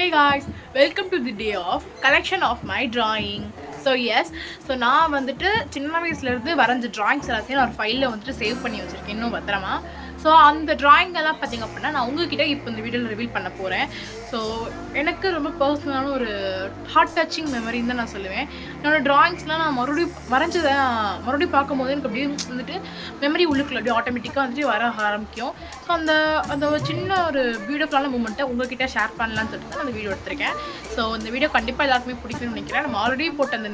Hey guys, welcome to the day of collection of my drawing. So நான் வந்துட்டு சின்ன வயசுலேருந்து வரைஞ்ச ட்ராயிங்ஸ் எல்லாத்தையும் நான் ஒரு ஃபைலில் வந்துட்டு சேவ் பண்ணி வச்சுருக்கேன் இன்னும் பத்திரமா. ஸோ அந்த ட்ராயிங் எல்லாம் பார்த்திங்க அப்படின்னா நான் உங்ககிட்ட இப்போ இந்த வீடியோவில் ரிவீல் பண்ண போகிறேன். ஸோ எனக்கு ரொம்ப பர்சனலான ஒரு ஹார்ட் டச்சிங் மெமரின்னு தான் நான் சொல்லுவேன். என்னோடய ட்ராயிங்ஸ்லாம் நான் மறுபடியும் பார்க்கும்போது எனக்கு அப்படியே வந்துட்டு மெமரி உள்ளுக்குள்ள அப்படியே ஆட்டோமேட்டிக்காக வந்துட்டு வர ஆரம்பிக்கும். ஸோ அந்த ஒரு சின்ன ஒரு பியூட்டிஃபுல்லான மூமெண்ட்டை உங்கள்கிட்ட ஷேர் பண்ணலான்னு சொல்லிட்டு அந்த வீடியோ எடுத்திருக்கேன். ஸோ இந்த வீடியோ கண்டிப்பாக எல்லாருக்குமே பிடிக்கும்னு நினைக்கிறேன். நம்ம ஆல்ரெடி போட்ட அந்த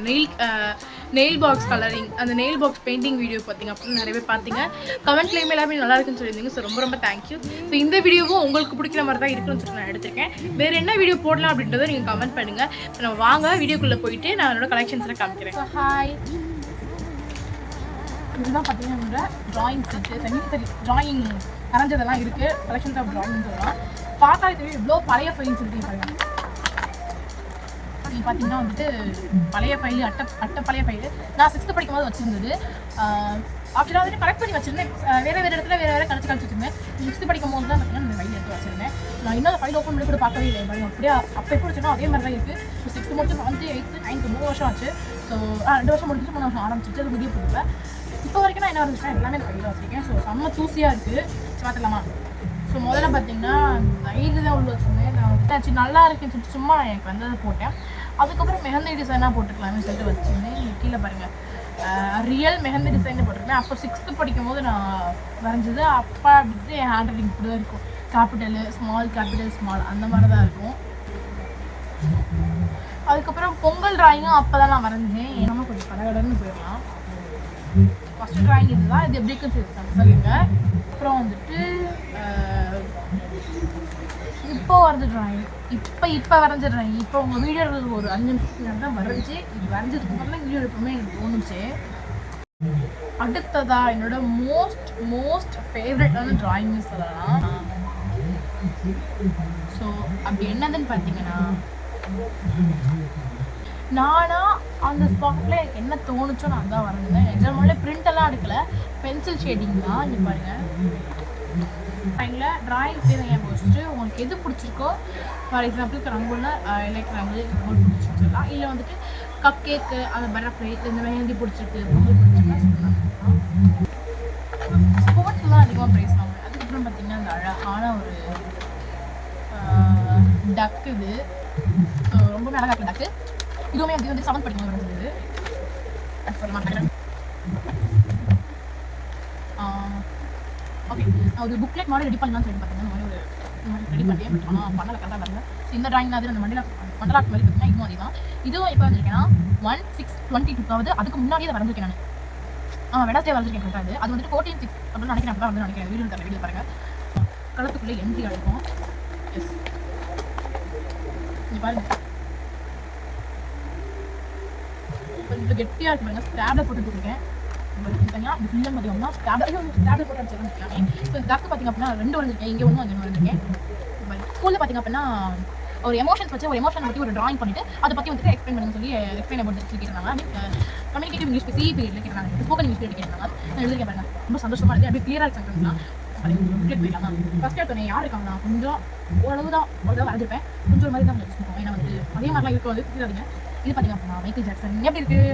நெயில் பாக்ஸ் கலரிங், அந்த நெயில் பாக்ஸ் பெயிண்டிங் வீடியோ பார்த்தீங்க அப்படின்னு நிறைய பேர் பார்த்தீங்க. கமெண்ட்லேயுமே எல்லாமே நல்லா இருக்குன்னு சொல்லியிருந்தீங்க. ஸோ ரொம்ப தேங்க்யூ. ஸோ இந்த வீடியோவும் உங்களுக்கு பிடிக்கிற மாதிரி தான் இருக்குன்னு சொல்லிட்டு நான் எடுத்திருக்கேன். வேறு என்ன வீடியோ போடலாம் அப்படின்றத நீங்கள் கமெண்ட் பண்ணுங்கள். இப்போ நம்ம வாங்க வீடியோக்குள்ளே போயிட்டு நான் என்னோட கலெக்ஷன்ஸில் காமிக்கிறேன். ஹாய், இதுதான் பார்த்தீங்கன்னா என்னோட ட்ராயிங்ஸ் இருக்குது. ட்ராயிங் வரைஞ்சதெல்லாம் இருக்குது. கலெக்ஷன்ஸ் ஆஃப் ட்ராயிங்னு சொல்லலாம். பார்த்தா தெரியும் இவ்வளோ பழைய ஃபைல்ஸ் இருக்குது பாருங்க. நீங்கள் பார்த்தீங்கன்னா வந்துட்டு பழைய ஃபைலு அட்டை பழைய ஃபைலு நான் 6th படிக்கும் போது வச்சுருந்தது. ஆக்சுவலாக வந்துட்டு கலெக்ட் பண்ணி வச்சுருந்தேன். வேறு இடத்துல வேறு கழிச்சு வச்சுருந்தேன். 6th படிக்கும் போது தான் பார்த்தீங்கன்னா இந்த ஃபைல் எடுத்து வச்சுருந்தேன். நான் இன்னும் அந்த ஃபைல் ஓப்பன் பண்ணி கூட பார்க்கவே இல்லை. அப்படியே அப்போ எப்படி வச்சுருந்தோம் அதே மாதிரி தான் இருக்குது. ஸோ 6th முடிச்சு 7th 8th 9th 3 வருஷம் ஆச்சு. ஸோ 2 வருஷம் முடிச்சுட்டு 3 வருஷம் ஆரம்பிச்சிட்டு அது முடிய போகல. இப்போ வரைக்கும் நான் என்ன வந்துச்சுன்னா எல்லாமே அந்த ஃபைலில் வச்சுருக்கேன். ஸோ செம்ம தூசியாக இருக்குது. பார்த்துக்கலாமா? ஸோ முதல்ல பார்த்தீங்கன்னா ஐடு தான் உள்ள வச்சுருந்தேன். நான் வந்துட்டு நல்லா இருக்குன்னு சொல்லிட்டு சும்மா எனக்கு வந்ததை போட்டேன். அதுக்கப்புறம் மெஹந்தி டிசைனாக போட்டுக்கலாம்னு சொல்லிட்டு வச்சுருந்தேன். கீழே பாருங்கள், ரியல் மெஹந்தி டிசைன் போட்டிருக்கேன். அப்போ 6th படிக்கும் போது நான் வரைஞ்சது. அப்போ அப்படின்ட்டு என் ஹேண்ட் ரைட்டிங் இப்படி தான் இருக்கும். கேபிட்டலு ஸ்மால் அந்த மாதிரி தான் இருக்கும். அதுக்கப்புறம் பொங்கல் ட்ராயிங்கும் அப்போ தான் நான் வரைஞ்சேன். ஏன்னா கொஞ்சம் கடகடன்னு போயிடலாம். ஃபஸ்ட்டு ட்ராயிங் இதுதான். இது எப்படி இருக்குன்னு சொல்லுங்க. அப்புறம் வந்துட்டு இப்போ வரைஞ்ச ட்ராயிங் இப்போ வரைஞ்ச ட்ராயிங் இப்போ உங்கள் வீடியோ ஒரு 5 நிமிஷம் தான் வரைஞ்சி இது வரைஞ்சதுக்கு அப்புறம் வீடியோ எடுப்போமே எனக்கு தோணுச்சு. அடுத்ததா என்னோட மோஸ்ட் ஃபேவரட்டான ட்ராயிங்னு சொல்லலாம். ஸோ அப்படி என்னதுன்னு பார்த்தீங்கன்னா, நானா அந்த ஸ்பாட்டில் எனக்கு என்ன தோணுச்சோ நான் தான் வரைஞ்சேன். நிஜமாலே பிரிண்டெல்லாம் எடுக்கலை, பென்சில் ஷேடிங் தான். இங்கே பாருங்கள், ட்ராயிங் பேர் ஏன் வச்சுட்டு உங்களுக்கு எது பிடிச்சிருக்கோ, ஃபார் எக்ஸாம்பிளுக்கு ரங்கோல்னா லைக் ரங்கோல் பிடிச்சிருக்கு சொல்லலாம். இல்லை வந்துட்டு கப் கேக்கு, அந்த பட்டர்ஃப்ளை, இந்த மெஹந்தி பிடிச்சிருக்கு, பொங்கல் பிடிச்சிருக்கா சொல்லலாம். ஸ்போர்ட்ஸ்லாம் அதிகமாக ப்ரைஸ் வாங்குவேன். அதுக்கப்புறம் பார்த்திங்கன்னா அந்த அழகான ஒரு டக்கு, இது ரொம்பவே அழகாக இருக்குது டக்கு. இதுவுமே அது வந்து 7th படிக்கும் போது இருந்தது. ஓகே, நான் ஒரு புக்லெட் மாதிரி ரெடி பண்ணலாம்னு சொல்லி பார்த்தீங்கன்னா இந்த மாதிரி ஒரு ரெடி பண்ணியே பண்ணலை கரெக்டாக பாருங்க. இந்த ட்ராயிங் தான் அந்த மண்டலாக்கு மாதிரி பார்த்தீங்கன்னா இன்னும் அதிகம். இதுவும் எப்போ வந்திருக்கேன்னா 1/6/22. அதுக்கு முன்னாடியே அதை வரைஞ்சிருக்கேன் நான். வெனஸ்டே வரைஞ்சிருக்கேன் கரெக்டாக. அது வந்துட்டு 14/6 அப்படின்னு நினைக்கிறேன். வீடியோ தர வீடியோ பாருங்க. களத்துக்குள்ளே என்ட்ரி அடிக்கும். எஸ், இங்கே பாருங்க, கொஞ்சம் கெட்டியாக இருக்கு பாருங்க. ஸ்டாப்லர் போட்டு கொடுத்துருக்கேன். தனியாக இது ஃபுல்லாக பார்த்தீங்கன்னா ஸ்டாப்லர் போட்டு அடிச்சிருக்கேன். ஸோ இந்த டக்கு பார்த்திங்க அப்படின்னா 2 வரைஞ்சிருக்கேன். இங்கே ஒன்று அங்கே வரைஞ்சிருக்கேன். ஸ்கூலில் பார்த்திங்க அப்படின்னா ஒரு எமோஷன் பற்றி ஒரு ட்ராயிங் பண்ணிட்டு அதை பற்றி வந்துட்டு எக்ஸ்பிளைன் பண்ணுன்னு சொல்லி எக்ஸ்பிளைன் பண்ணி கேட்டிருந்தாங்க. கம்யூனிகேட்டிவ் இங்கிலீஷ் சிஇபி கேட்டிருந்தாங்க, ஸ்போக்கன் இங்கிலீஷ் கேட்டிருந்தாங்க. நான் எழுதிருக்கேன் பாருங்க. ரொம்ப சந்தோஷமாக இருக்குது. அப்படியே கிளியராக சென்டென்ஸ்லாம் போயிட்டாங்க. ஃபஸ்ட் எடுத்தோன்னே யார் இருக்காங்க, நான் கொஞ்சம் ஓரளவு தான் வரைஞ்சிருப்பேன். கொஞ்சம் ஒரு மாதிரி தான் வச்சுருக்கோம். ஏன்னா வந்து அதே மாதிரிலாம் இருக்கும். அது தெரியாதுங்க. இது பார்த்தீங்க அப்படின்னா மைக்கேல் ஜாக்சன் எப்படி இருக்குது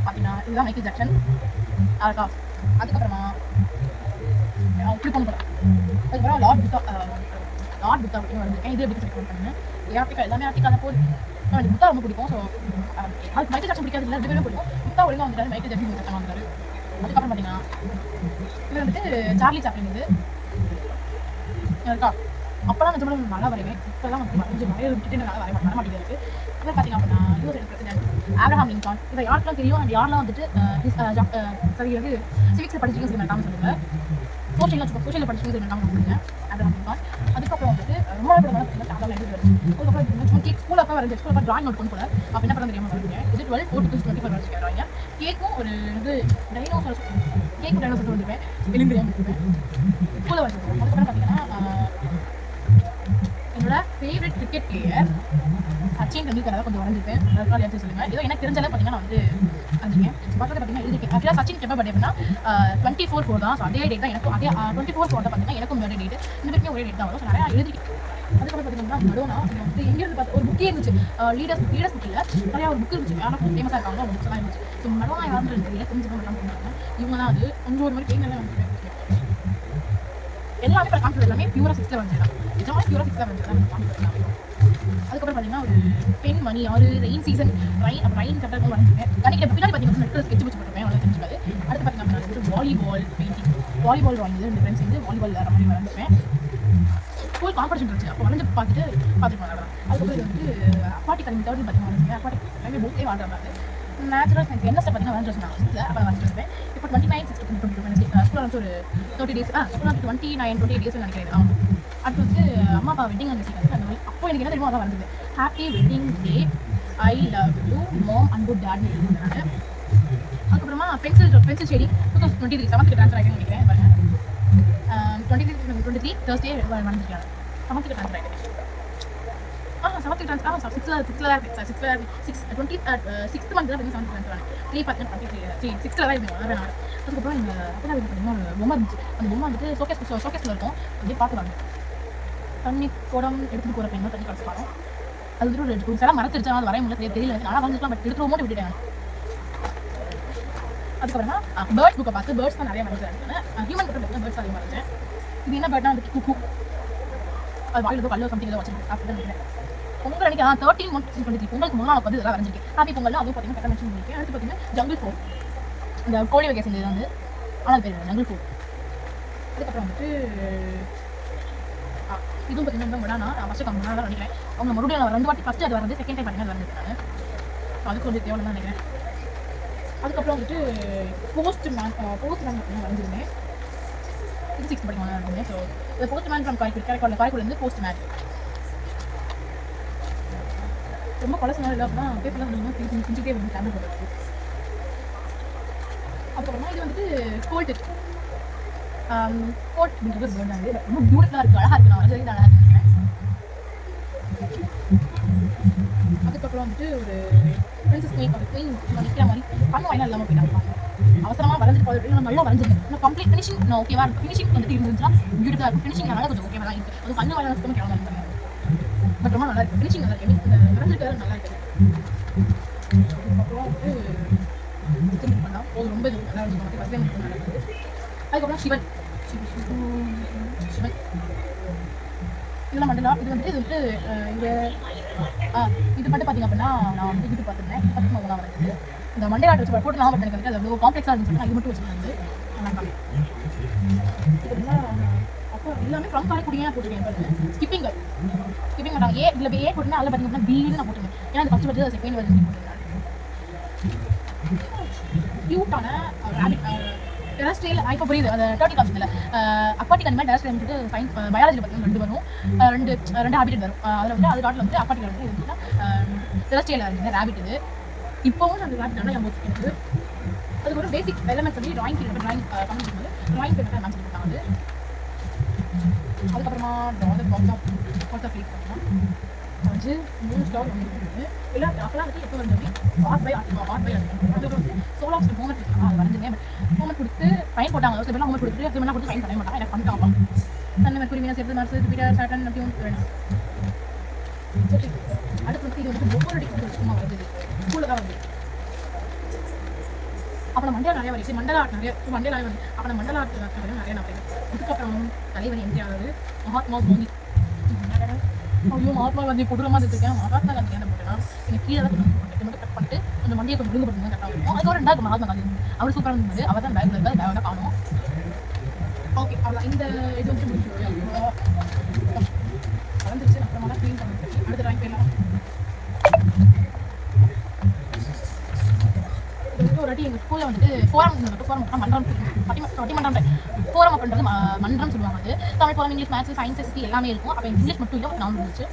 பார்த்தீங்கன்னா, இதுதான் மைக்கேல் ஜாக்சன் அழகா. அதுக்கப்புறமா இப்படி கொண்டு போகிறேன். அதுக்கப்புறம் லார்ட் புத்தா அப்படின்னு வந்திருக்கேன். இது எப்படி செலக்ட் பண்ணுறேன். ஆர்டிக்கா எல்லாமே ஆர்டிக்கா தான் போகுது. எனக்கு புத்தா ரொம்ப பிடிக்கும். ஸோ அதுக்கு மைக்கேல் ஜாக்சன் பிடிக்காது இல்லை, 2 பேருமே பிடிக்கும். புத்தா ஒழுங்காக வந்துட்டாரு, மைக்கேல் ஜாக்சன் வந்தாரு. அதுக்கப்புறம் பார்த்தீங்கன்னா இது வந்துட்டு சார்லி சாப்ளின். இது இருக்கா, அப்போலாம் நிஜமாக நல்லா வரைவேன். இப்போலாம் வந்து நிறைய விட்டுட்டு நல்லா வர மாட்டேங்குது. இதை பார்த்தீங்க அப்படின்னா யூஎஸ் பிரசிடென்ட் ஆப்ரஹாம் லிங்கன். இதை யாருக்கெல்லாம் தெரியும் அண்ட் யாரெல்லாம் வந்துட்டு சரியாக சிவிக்ஸில் படிச்சிருக்கீங்க சொல்லி நான் சொல்லுங்கள். சோஷியலில் படிச்சிருக்கீங்க சொல்லி நான் சொல்லுங்கள். Abraham Lincoln. அதுக்கப்புறம் வந்துட்டு ரொம்ப அதெல்லாம் எழுதி வருது. அதுக்கப்புறம் கேக் ஸ்கூல் அப்போ வரைஞ்சி ஸ்கூல் அப்போ ட்ராயிங் நோட் கொண்டு போல அப்போ என்ன பண்ண தெரியாமல் வரைஞ்சேன். இது 12/4/24 வரைஞ்சிருக்கேன் ட்ராயிங்க. கேக்கும் ஒரு இது டைனோசர்ஸ் வந்துருப்பேன். எலும்பு வந்துருப்பேன் ஸ்கூலில் வரைஞ்சிருக்கேன். அதுக்கப்புறம் பார்த்தீங்கன்னா என்னோட favourite cricket player Sachin Tendulkar கொஞ்சம் வரைஞ்சிருப்பேன். அதனால எடுத்து சொல்லுங்கள். ஏதோ எனக்கு தெரிஞ்சதை பார்த்தீங்கன்னா நான் வந்து வரைஞ்சிருக்கேன். பக்கத்தில் பார்த்தீங்கன்னா எழுதிருக்கேன். ஆக்சுவலாக சச்சின் எப்போ பர்த்டே அப்படின்னா 24/4 தான். ஸோ அதே டேட் தான் எனக்கும். அதே 24/4 தான் பார்த்தீங்கன்னா எனக்கும் பர்த்டே டேட். இந்த பேருக்குமே ஒரே டேட் தான் வரும். ஸோ நிறையா எழுதிருக்கேன். அதுக்கப்புறம் பார்த்தீங்கன்னா மடோனா வந்து எங்கேருந்து பார்த்து ஒரு புக்கே இருந்துச்சு. லீடர்ஸ் புக்கில் நிறையா ஒரு புக் இருந்துச்சு. ஆனால் ஃபேமஸாக இருக்காங்க ஒரு புக்ஸ் எல்லாம் இருந்துச்சு. ஸோ மடோனா யாருன்னு தெரியல, தெரிஞ்சுக்கணும் எல்லாம் பண்ணுறாங்க. இவங்க தான் அது கொஞ்சம் ஒரு மாதிரி கேங்கெல்லாம் வந்து எல்லாமே இப்போ கான்ஃபிடன்ஸ் எல்லாமே பியூரா 6ல வந்துடலாம். நிஜமாக பியூரா 6ல வந்துடலாம். அதுக்கப்புறம் பார்த்தீங்கன்னா ஒரு பெண் மணி ஆறு ரெயின் சீசன் ரைன் கரெக்டாக வரைஞ்சிருப்பேன். கண்டிப்பாக பின்னாடி பார்த்தீங்கன்னா நெட்டில் ஸ்கெட்ச் வச்சு போட்டுருப்பேன். அவ்வளோ தெரிஞ்சுக்காது. அடுத்து பார்த்தீங்கன்னா நான் வந்து வாலிபால் பெயிண்டிங் வாலிபால் வாங்கி 2 ஃப்ரெண்ட்ஸ் வந்து வாலிபால் வேறு மாதிரி வரைஞ்சிருப்பேன். ஸ்கூல் காம்படிஷன் இருந்துச்சு. அப்போ வரைஞ்சி பார்த்துட்டு விளாடுறேன். அதுக்கப்புறம் இது வந்து அக்வாட்டிக் அகாடமி 3rd பார்த்தீங்கன்னா வரைஞ்சிருக்கேன். அக்வாட்டிக் எல்லாமே புக்கே வாழ்றாங்க. நேச்சுரல் சயின்ஸ் என்ன ஸ்டெப் பார்த்தீங்கன்னா வரைஞ்சி வச்சுருந்தாங்க 6ல. அப்போ வரைஞ்சிருப்பேன். இப்போ 29 6 ஸ்கூலில் வந்து ஒரு 30 days ஸ்கூலில் வந்து 28 days நினைக்கிறேன். அடுத்து வந்து அம்மா அப்பா வெட்டிங் அனிவர்சரி வந்து அந்த மாதிரி அப்போ எனக்கு என்ன தெரியுமோ அதான் வரைஞ்சது. Happy wedding day I love you mom and good டேட்னு எழுதிருந்தேன். அதுக்கப்புறமா பென்சில் ஷேடிங் 2023 7th ட்ரான்ஸ்ஃபர் ஆகிட்டு நினைக்கிறேன். பாருங்க 23 Thursday வரைஞ்சிருக்காங்க. 7th ட்ரான்ஸ்ஃபர் ஆகிட்டு 7th ட்ரான்ஸ்ஃபர் 6th மந்த் தான் 7th ட்ரான்ஸ்ஃபர் ஆனேன். 3 பார்த்தீங்கன்னா 6th தான் இருக்கும். அதுக்கப்புறம் இந்த அப்பதான் பார்த்தீங்கன்னா ஒரு பொம்மை இருந்துச்சு. அந்த பொம்மை வந்துட்டு ஷோகேஸில் இருக்கும். அப்படியே பார்க்குறாங்க. தண்ணி குடம் எடுத்துகிட்டு போகிற பையன் தண்ணி கடைசி பாடம். அது வந்துட்டு ஒரு சில மரத்திருச்சா அது வரைய முடியல தெரியல. ஆனால் வந்துட்டுலாம் பட் எடுத்துகிட்டு போட்டு விட்டுட்டேன். அதுக்கப்புறமா பேர்ட்ஸ் புக்கை பார்த்து பேர்ட்ஸ் தான் நிறைய வரைஞ்சிருக்கேன். ஹியூமன் புக்கை பார்த்து பேர்ட்ஸ் அதிகமாக வரைஞ்சேன். இது என்ன பேர்ட்னா வந்து குக்கு. அது வாயில் கல்லோ சம்திங் ஏதோ வச்சிருக்கேன். அப்படி நினைக்கிறேன். பொங்கல் அன்றைக்கி 13/1/23 பொங்கலுக்கு முன்னாள் வந்து இதெல்லாம் வரைஞ்சிருக்கேன். ஹாப்பி பொங்கல் அதுவும் பார்த்தீங்கன்னா கரெக்டாக மென்ஷன் பண்ணியிருக்கேன். அடுத்து பார்த்தீங்கன்னா ஜங்கிள் ஃபோர் இந்த கோழி வகை செஞ்சது வந்து ஆனால் பேர் ஜங்கிள் ஃபோர். அதுக்கப்புறம் வந்துட்டு இதுவும் பார்த்தீங்கன்னா விடானா ஃபஸ்ட்டு கம்பெனி தான் நினைக்கிறேன். அவங்க மறுபடியும் நான் 2 வாட்டி ஃபஸ்ட்டு அது வந்து செகண்ட் டைம் பார்த்தீங்கன்னா வரைஞ்சிருக்கேன் நான். அதுக்கு கொஞ்சம் தேவை தான் நினைக்கிறேன். அதுக்கப்புறம் வந்துட்டு போஸ்ட்மேன் பார்த்தீங்கன்னா வரைஞ்சிருந்தேன். இது 6th படிக்கணும் இருந்தேன். ஸோ இந்த போஸ்ட்மேன் ஃப்ரம் காரைக்குடிலேருந்து போஸ்ட்மேன் ரொம்ப பழசுனால இல்லை அப்படின்னா பேப்பர்லாம் கொஞ்சமாக பிஞ்சிட்டே வந்து கேமரா போடுறது. அதுக்கப்புறமா இது வந்துட்டு கோல்ட் அப்படின்றது ஒரு பேர்ட் வந்து ரொம்ப பியூட்டிஃபுல்லாக இருக்குது, அழகாக இருக்குது. நான் வரைஞ்சது அழகாக இருக்குன்னு. அதுக்கப்புறம் வந்துட்டு ஒரு பிரின்சஸ் குயின் நிற்கிற மாதிரி பண்ண வாயினா இல்லாமல் போயிட்டாங்க. அவசரமாக வரைஞ்சிட்டு போகிறது நான் நல்லா வரைஞ்சிருக்கேன். நான் கம்ப்ளீட் ஃபினிஷிங் நான் ஓகேவா இருக்கும். ஃபினிஷிங் வந்துட்டு இருந்துச்சுன்னா பியூட்டிஃபுல்லாக இருக்கும். ஃபினிஷிங் நல்லா கொஞ்சம் ஓகேவா தான் இருக்குது. அது பண்ண வாயினா சுத்தமாக கிளம்ப இருந்தாங்க. பட் ரொம்ப நல்லா இருக்குது. ஃபினிஷிங் நல்லா இருக்குது. வரைஞ்சிருக்கிறது நல்லா இருக்குது. அதுக்கப்புறம் வந்து பண்ணலாம் போது ரொம்ப இது நல்லா இருந்துச்சு. ஃபஸ்ட் டைம் நல்லா இருக்குது. அதுக்கப்புறம் சிவன் இதெல்லாம் மண்டலா இது வந்துட்டு இங்கே இது மட்டும் பார்த்தீங்க அப்படின்னா நான் வந்து இது பார்த்துருந்தேன். பத்து ஒன்றா வருது இந்த மண்டே ஆர்ட் வச்சு போட்டு நான் எனக்கு அது அவ்வளோ காம்ப்ளெக்ஸாக இருந்துச்சு. இது மட்டும் வச்சுருந்தேன். நல்லா அப்படின்னா அப்போ எல்லாமே ஃப்ரம் காரைக்குடியே நான் போட்டுருக்கேன். ஸ்கிப்பிங் நான் இதில் ஏ போட்டுருந்தேன். அதில் பார்த்தீங்க அப்படின்னா பின்னு நான் போட்டுருந்தேன். ஏன்னா அது ஃபஸ்ட்டு வருது செகண்ட் வருது போட்டுருந்தேன். க்யூட்டான ரேபிட் டெரஸ்ட்ரியல் இப்போ புரியுது. அந்த 30 காமிச்சதில் அக்வாட்டிக் அனிமல் டெரஸ்ட்ரியல் வந்துட்டு சயின்ஸ் பயாலஜியில் பார்த்தீங்கன்னா 2 வரும். ரெண்டு ஹேபிட் வரும். அதில் வந்து அது டாட்டில் வந்து அக்வாட்டிக் வந்து இருந்துச்சுன்னா டெரஸ்ட்ரியல் இருந்துச்சு ரேபிட். இது இப்போவும் அந்த ரேபிட் நல்லா ஞாபகம் இருக்குது. அதுக்கப்புறம் பேசிக் எலமெண்ட்ஸ் சொல்லி ட்ராயிங் கம்ப்ளீட் பண்ணும்போது ட்ராயிங் பேப்பர் நான் சொல்லி கொடுத்தாங்க. அதுக்கப்புறமா பாக்ஸ் ஆஃப் ஃபீஸ் வந்து 3 ஸ்டார் வந்து எல்லாம் அப்போலாம் வந்து எப்போ வந்து ஆர்ட் பை அதுக்கப்புறம் வந்து சோலாக்ஸ் ஹோம்ஒர்க் கொடுத்தாங்க. அது வரைஞ்சிருந்தேன். பட் ஹோம்ஒர்க் கொடுத்து ஃபைன் போட்டாங்க. சில பேர்லாம் ஹோம்ஒர்க் கொடுத்துட்டு சில கொடுத்து ஃபைன் பண்ண மாட்டாங்க. எனக்கு பண்ணிட்டாங்க. தன்னை மெர்க்குரி மீனா சேர்த்து Mars Jupiter Saturn Neptune friends. அடுத்து வந்து இது வந்து ஒவ்வொரு அடிக்கும் சும்மா வருது. ஸ்கூலில் தான் வந்து அப்போ நான் மண்டல நிறைய வரைக்கும் மண்டல ஆர்ட் நிறைய வந்து அப்போ நான் மண்டல ஆர்ட் நிறைய நான் படிக்கிறேன். இதுக்கப்புறம் தலைவர் எம்ஜிஆர் மகாத்மா காந்தி. ஐயோ மகாத்மா காந்தி கொடூரமாக வச்சுருக்கேன். மகாத்மா காந்தி என்ன போட்டேன்னா எனக்கு கீழே தான் போட்டு மட்டும் கட் பண்ணிட்டு கொஞ்சம் மண்டியை கொஞ்சம் விழுந்து போட்டு கரெக்டாக இருக்கும். அதுக்கப்புறம் 2வது மகாத்மா காந்தி அவர் சூப்பராக இருந்தது. அவர் தான் பேக்கில் இருக்காது. பேக் தான் காணும். ஓகே அவ்வளோ இந்த இது வந்து முடிச்சு வளர்ந்துருச்சு. அப்புறமா தான் க்ளீன் பண்ணிட்டு அடுத்த ட்ராயிங் போயிடலாம். ஒரு வாட்டி எங்கள் ஸ்கூலில் வந்துட்டு ஃபோரம் மன்றம் பட்டிமன்றம் ஃபோரம் அப்படின்றது மன்றம் சொல்லுவாங்க. அது Tamil forum English maths science எஸ்டி எல்லாமே இருக்கும். அப்போ இங்கிலீஷ் மட்டும் இல்லை நான் இருந்துச்சு.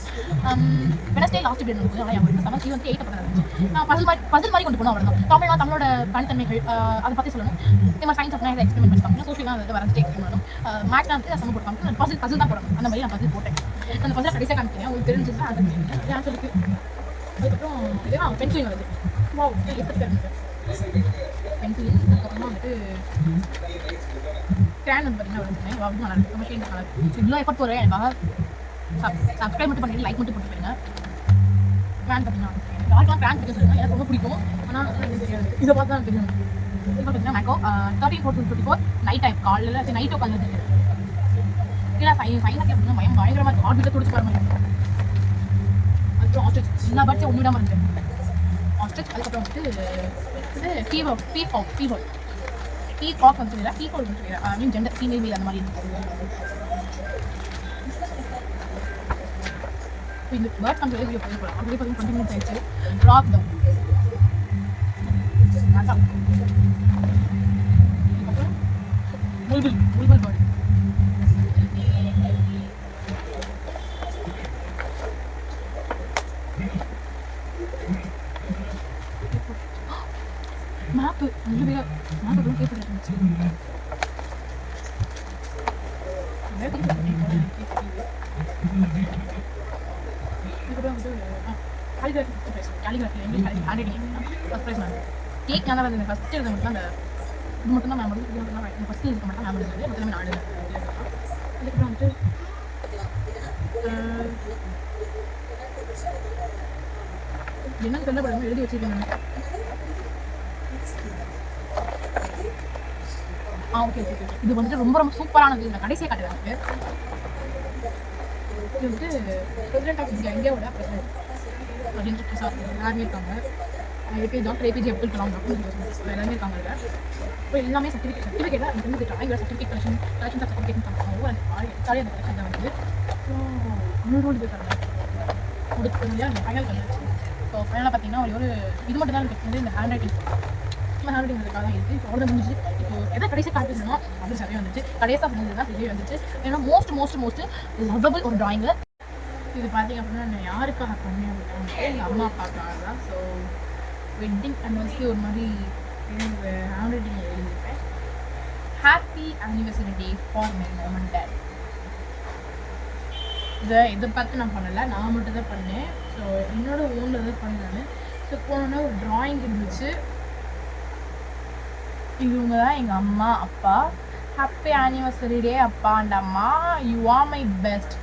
வெனஸ்டே லாஸ்ட் பீரியட் இருந்துச்சு. நல்லா ஞாபகம் இருக்குது. வந்து 8 பக்கம் இருந்துச்சு. நான் பசில் மாதிரி கொண்டு போனோம். அவ்வளோ தமிழோட தனித்தன்மைகள் அதை பற்றி சொல்லணும். இந்த மாதிரி சயின்ஸ் அப்படின்னா எக்ஸ்பெரிமெண்ட் பண்ணி காமிக்கணும். சோஷியலாக அதை வரைஞ்சிட்டு எக்ஸ்பெரிமெண்ட் பண்ணணும். மேத்ஸ்லாம் வந்து சம போட்டு காமிக்கணும். பசில் தான் போடணும். அந்த மாதிரி நான் பசில் போட்டேன். அந்த கொஞ்சம் கடைசியாக காமிக்கிறேன், உங்களுக்கு தெரிஞ்சுன்னா அதை ஏன் சொல்லிட்டு. அதுக்கப்புறம் இதுதான் பென்சில் வருது. வா பென்சில். அதுக்கப்புறமா வந்துட்டு ஸ்டாண்ட் வந்து பார்த்தீங்கன்னா வருதுங்க. ரொம்ப நல்லா இருக்குது, ரொம்ப ஷேட் நல்லா இருக்குது. இவ்வளோ எஃபர்ட் போடுறேன், எனக்காக சப்ஸ்கிரைப் மட்டும் பண்ணிட்டு லைக் மட்டும் போட்டு போயிருங்க. ஃபேன் பார்த்தீங்கன்னா யாருக்கெல்லாம் ஃபேன் பிடிக்கும் சொல்லுங்கள், எனக்கு ரொம்ப பிடிக்கும். ஆனால் இதை பார்த்து தான் தெரியும். இப்போ பார்த்தீங்கன்னா மேக்கோ 13/4/24 நைட் டைம், காலையில் நைட் உட்காந்து இல்லை ஃபைனாக கேட்பீங்க, பயம் பயங்கரமாக இருக்கும். ஆர்டில் துடிச்சு போகிற மாதிரி. அதுக்கப்புறம் ஆஸ்ட்ரிச் எல்லா பேர்ட்ஸையும் ஒன்று விடாமல் இருந்துச்சு. ஆஸ்ட்ரிச். அதுக்கப்புறம் வந்துட்டு இது பீகாக் வந்து சொல்லிடுறேன். பீகாக் வந்து சொல்லிடுறேன். ஐ மீன் ஜெண்டர் ஃபீமேல் மேல் அந்த மாதிரி இந்த பேர்ட் நம்ம வீடியோ போய் போகலாம். அப்படியே பார்த்தீங்கன்னா 20 minutes ஆயிடுச்சு. ராக் தான் அதுக்கப்புறம் புல்புல் பேர்ட். மேப்பு மேப்பு கேட்பட்டு இதுக்கப்புறம் வந்து calligraphy first prize. Calligraphy English hand writing first prize ma'am. Cake நான் தான் வந்து ஃபஸ்ட்டு எழுத மட்டும் தான் அந்த இது மட்டும் தான் மேம் இது மட்டும் தான் ஃபஸ்ட்டு எழுத மட்டும் மேம் எழுதுறது மொத்தமே நான் எழுதுறேன். அதுக்கப்புறம் வந்துட்டு என்னன்னு சொல்ல படம் எழுதி வச்சிருக்கேன் நான். Okay okay okay. இது வந்துட்டு ரொம்ப ரொம்ப சூப்பரானது. நான் கடைசியாக காட்டுறேன். இது வந்துட்டு பிரசிடென்ட் ஆஃப் இந்தியாவோட பிரசிடென்ட் ராஜேந்திர பிரசாத் எல்லாருமே இருக்காங்க. டாக்டர் ஏபிஜே அப்துல் கலாம் எல்லாருமே இருக்காங்க. இப்போ எல்லாமே சர்டிஃபிகேட் தான் வந்து drawing certificate collection of certificate பண்ணுறாங்க. எடுத்தாலே அந்த கலெக்ஷன் தான் வந்து முன்னோடு போய் பாருங்க கொடுத்து இல்லையா அந்த ஃபைனல் கலெக்ஷன். ஸோ ஃபைனலாக பார்த்தீங்கன்னா ஒரு இது மட்டும் தான் இருக்குது. இந்த ஹேண்ட் ரைட்டிங் ஹேண்ட் ரைட்டிங் அதுக்காக தான் இருக்குது. இப்போ அவ்வளோ முடிஞ்சு. இப்போ எதை கடைசியாக காட்டுச்சுன்னா அது சரியாக வந்துச்சு. கடைசியாக பண்ணது தான் சரியாக வந்துச்சு. ஏன்னா மோஸ்ட் லவ்வபிள் ஒரு ட்ராயிங்கு. இது பார்த்தீங்க அப்படின்னா நான் யாருக்காக பண்ணேன் அப்படின்னா எங்கள் அம்மா அப்பாக்காக தான். ஸோ வெட்டிங் அனிவர்சரி ஒரு மாதிரி ஹேண்ட் ரைட்டிங் எழுதியிருப்பேன். Happy anniversary day for my mum and dad. இதை பார்த்து நான் பண்ணலை, நான் மட்டும் தான் பண்ணேன். ஸோ என்னோட ஓனில் தான் பண்ணேன். ஸோ போனோன்னா ஒரு ட்ராயிங் இருந்துச்சு. இவங்க தான் எங்கள் அம்மா அப்பா. ஹாப்பி ஆனிவர்சரி டே அப்பா அண்ட் அம்மா, யூ ஆர் மை பெஸ்ட்.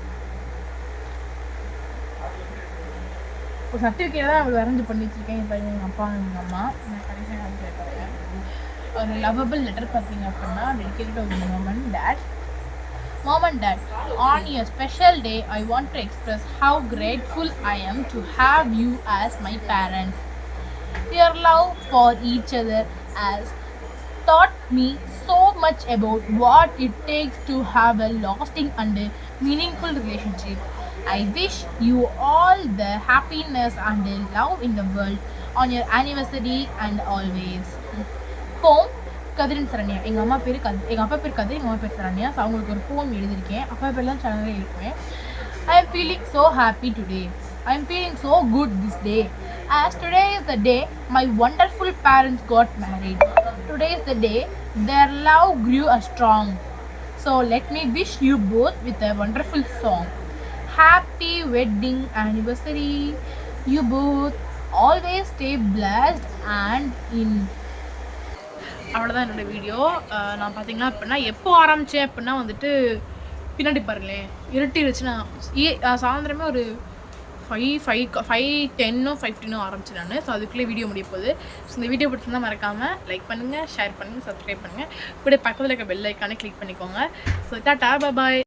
ஒரு சர்டிஃபிகேட் தான் அவள் வரைஞ்சி பண்ணி வச்சுருக்கேன். இப்போ எங்கள் அப்பா எங்கள் அம்மா நான் கடைசியாக ஒரு லவ்வபிள் லெட்டர் பார்த்தீங்க அப்படின்னா dedicated to mom and dad. Mom and Dad, on your special day, I want to express how grateful I am to have you as my parents. Your love for each other has taught me so much about what it takes to have a lasting and meaningful relationship. I wish you all the happiness and love in the world on your anniversary and always. Poem கதிரின் சரண்யா. எங்கள் அம்மா பேர் எங்கள் அப்பா பேர் கதிர், எங்கள் அம்மா பேர் சரண்யா. ஸோ அவங்களுக்கு ஒரு போம் எழுதியிருக்கேன். அப்பா பேர்லாம் சேனலில் இருக்குவேன். I am feeling so happy today. I am feeling so good this day. As today is the day my wonderful parents got married. Today is the day their love grew strong. So let me wish you both with a wonderful song. Happy wedding anniversary. You both always stay blessed and in. அவ்வளோதான் என்னோடய video. நான் பார்த்தீங்கன்னா அப்படின்னா எப்போ ஆரம்பித்தேன் அப்படின்னா வந்துட்டு பின்னாடி பாருங்களேன் இருட்டிருச்சுன்னா சாயந்தரமே ஒரு 5:10 5:15 ஆரம்பிச்சு நான். ஸோ அதுக்குள்ளே வீடியோ முடிய போகுது. ஸோ இந்த வீடியோ பிடிச்சிருந்தா மறக்காமல் லைக் பண்ணுங்கள், ஷேர் பண்ணுங்கள், சப்ஸ்கிரைப் பண்ணுங்கள். கூட பக்கத்தில் இருக்க பெல் ஐக்கானே கிளிக் பண்ணிக்கோங்க. ஸோ டாடா பாய்.